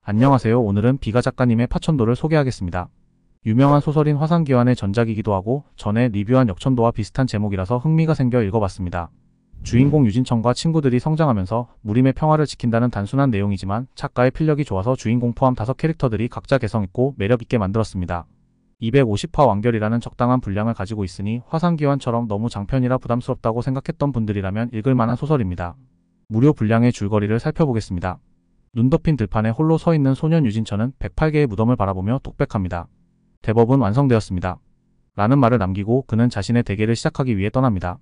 안녕하세요. 오늘은 비가 작가님의 파천도를 소개하겠습니다. 유명한 소설인 화산기환의 전작이기도 하고 전에 리뷰한 역천도와 비슷한 제목이라서 흥미가 생겨 읽어봤습니다. 주인공 유진천과 친구들이 성장하면서 무림의 평화를 지킨다는 단순한 내용이지만 작가의 필력이 좋아서 주인공 포함 5캐릭터들이 각자 개성있고 매력있게 만들었습니다. 250화 완결이라는 적당한 분량을 가지고 있으니 화산기환처럼 너무 장편이라 부담스럽다고 생각했던 분들이라면 읽을만한 소설입니다. 무료 분량의 줄거리를 살펴보겠습니다. 눈 덮인 들판에 홀로 서 있는 소년 유진천은 108개의 무덤을 바라보며 독백합니다. 대법은 완성되었습니다. 라는 말을 남기고 그는 자신의 대계를 시작하기 위해 떠납니다.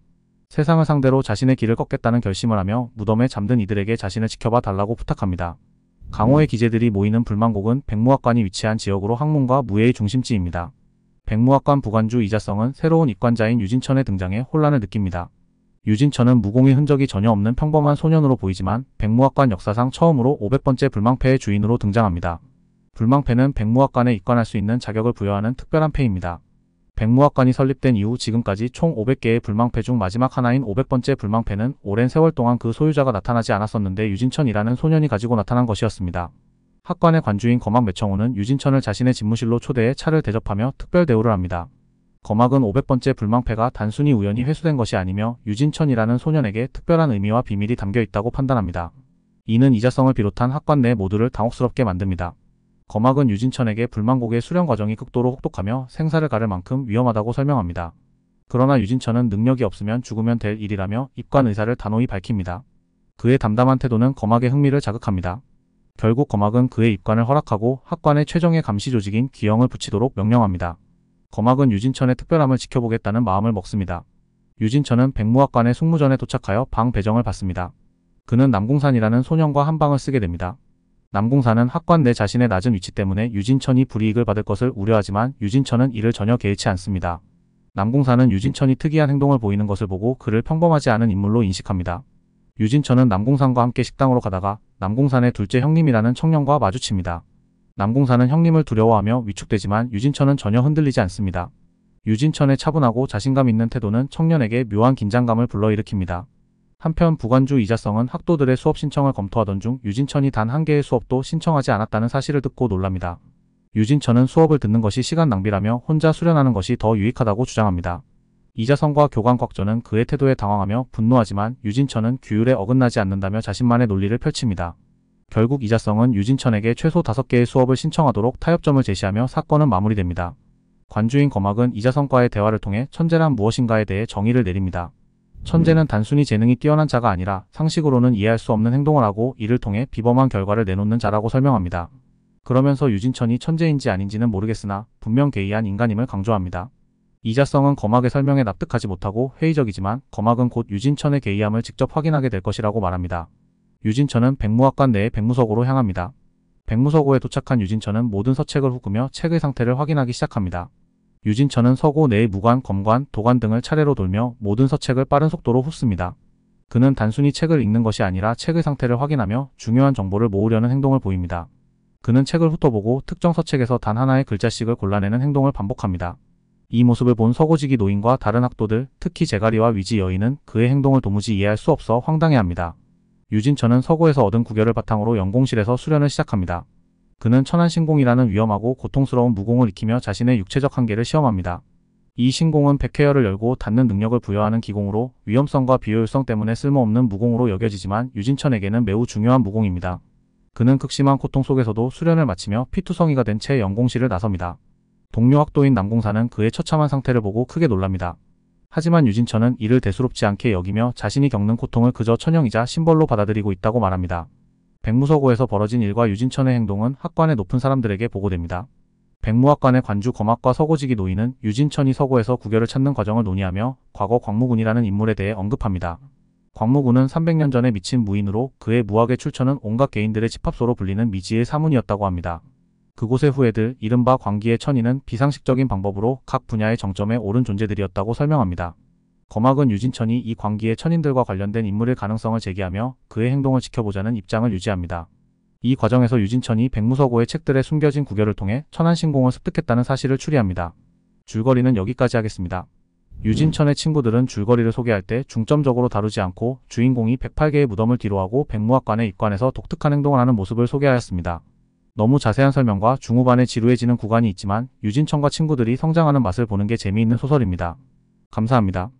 세상을 상대로 자신의 길을 꺾겠다는 결심을 하며 무덤에 잠든 이들에게 자신을 지켜봐 달라고 부탁합니다. 강호의 기재들이 모이는 불망곡은 백무학관이 위치한 지역으로 학문과 무예의 중심지입니다. 백무학관 부관주 이자성은 새로운 입관자인 유진천의 등장에 혼란을 느낍니다. 유진천은 무공의 흔적이 전혀 없는 평범한 소년으로 보이지만 백무학관 역사상 처음으로 500번째 불망패의 주인으로 등장합니다. 불망패는 백무학관에 입관할 수 있는 자격을 부여하는 특별한 패입니다. 백무학관이 설립된 이후 지금까지 총 500개의 불망패 중 마지막 하나인 500번째 불망패는 오랜 세월 동안 그 소유자가 나타나지 않았었는데 유진천이라는 소년이 가지고 나타난 것이었습니다. 학관의 관주인 거막 매청우는 유진천을 자신의 집무실로 초대해 차를 대접하며 특별 대우를 합니다. 거막은 500번째 불망패가 단순히 우연히 회수된 것이 아니며 유진천이라는 소년에게 특별한 의미와 비밀이 담겨 있다고 판단합니다. 이는 이자성을 비롯한 학관 내 모두를 당혹스럽게 만듭니다. 거막은 유진천에게 불망곡의 수련 과정이 극도로 혹독하며 생사를 가를 만큼 위험하다고 설명합니다. 그러나 유진천은 능력이 없으면 죽으면 될 일이라며 입관 의사를 단호히 밝힙니다. 그의 담담한 태도는 거막의 흥미를 자극합니다. 결국 거막은 그의 입관을 허락하고 학관의 최정예 감시 조직인 기영을 붙이도록 명령합니다. 거막은 유진천의 특별함을 지켜보겠다는 마음을 먹습니다. 유진천은 백무학관의 숙무전에 도착하여 방 배정을 받습니다. 그는 남궁산이라는 소년과 한 방을 쓰게 됩니다. 남궁산은 학관 내 자신의 낮은 위치 때문에 유진천이 불이익을 받을 것을 우려하지만 유진천은 이를 전혀 개의치 않습니다. 남궁산은 유진천이 특이한 행동을 보이는 것을 보고 그를 평범하지 않은 인물로 인식합니다. 유진천은 남궁산과 함께 식당으로 가다가 남궁산의 둘째 형님이라는 청년과 마주칩니다. 남궁산은 형님을 두려워하며 위축되지만 유진천은 전혀 흔들리지 않습니다. 유진천의 차분하고 자신감 있는 태도는 청년에게 묘한 긴장감을 불러일으킵니다. 한편 부관주 이자성은 학도들의 수업 신청을 검토하던 중 유진천이 단 한 개의 수업도 신청하지 않았다는 사실을 듣고 놀랍니다. 유진천은 수업을 듣는 것이 시간 낭비라며 혼자 수련하는 것이 더 유익하다고 주장합니다. 이자성과 교관곽전은 그의 태도에 당황하며 분노하지만 유진천은 규율에 어긋나지 않는다며 자신만의 논리를 펼칩니다. 결국 이자성은 유진천에게 최소 5개의 수업을 신청하도록 타협점을 제시하며 사건은 마무리됩니다. 관주인 거막은 이자성과의 대화를 통해 천재란 무엇인가에 대해 정의를 내립니다. 천재는 단순히 재능이 뛰어난 자가 아니라 상식으로는 이해할 수 없는 행동을 하고 이를 통해 비범한 결과를 내놓는 자라고 설명합니다. 그러면서 유진천이 천재인지 아닌지는 모르겠으나 분명 괴이한 인간임을 강조합니다. 이자성은 거막의 설명에 납득하지 못하고 회의적이지만 거막은 곧 유진천의 괴이함을 직접 확인하게 될 것이라고 말합니다. 유진천은 백무학관 내의 백무서고로 향합니다. 백무서고에 도착한 유진천은 모든 서책을 훑으며 책의 상태를 확인하기 시작합니다. 유진천은 서고 내의 무관, 검관, 도관 등을 차례로 돌며 모든 서책을 빠른 속도로 훑습니다. 그는 단순히 책을 읽는 것이 아니라 책의 상태를 확인하며 중요한 정보를 모으려는 행동을 보입니다. 그는 책을 훑어보고 특정 서책에서 단 하나의 글자씩을 골라내는 행동을 반복합니다. 이 모습을 본 서고지기 노인과 다른 학도들, 특히 제가리와 위지 여인은 그의 행동을 도무지 이해할 수 없어 황당해합니다. 유진천은 서고에서 얻은 구결을 바탕으로 연공실에서 수련을 시작합니다. 그는 천안신공이라는 위험하고 고통스러운 무공을 익히며 자신의 육체적 한계를 시험합니다. 이 신공은 백회열을 열고 닫는 능력을 부여하는 기공으로 위험성과 비효율성 때문에 쓸모없는 무공으로 여겨지지만 유진천에게는 매우 중요한 무공입니다. 그는 극심한 고통 속에서도 수련을 마치며 피투성이가 된 채 연공실을 나섭니다. 동료 학도인 남궁산은 그의 처참한 상태를 보고 크게 놀랍니다. 하지만 유진천은 이를 대수롭지 않게 여기며 자신이 겪는 고통을 그저 천형이자 심벌로 받아들이고 있다고 말합니다. 백무서고에서 벌어진 일과 유진천의 행동은 학관의 높은 사람들에게 보고됩니다. 백무학관의 관주 거막과 서고지기 노인은 유진천이 서고에서 구결을 찾는 과정을 논의하며 과거 광무군이라는 인물에 대해 언급합니다. 광무군은 300년 전에 미친 무인으로 그의 무학의 출처는 온갖 개인들의 집합소로 불리는 미지의 사문이었다고 합니다. 그곳의 후예들, 이른바 광기의 천인은 비상식적인 방법으로 각 분야의 정점에 오른 존재들이었다고 설명합니다. 거막은 유진천이 이 광기의 천인들과 관련된 인물일 가능성을 제기하며 그의 행동을 지켜보자는 입장을 유지합니다. 이 과정에서 유진천이 백무서고의 책들에 숨겨진 구결을 통해 천안신공을 습득했다는 사실을 추리합니다. 줄거리는 여기까지 하겠습니다. 유진천의 친구들은 줄거리를 소개할 때 중점적으로 다루지 않고 주인공이 108개의 무덤을 뒤로하고 백무학관에 입관해서 독특한 행동을 하는 모습을 소개하였습니다. 너무 자세한 설명과 중후반에 지루해지는 구간이 있지만 유진청과 친구들이 성장하는 맛을 보는 게 재미있는 소설입니다. 감사합니다.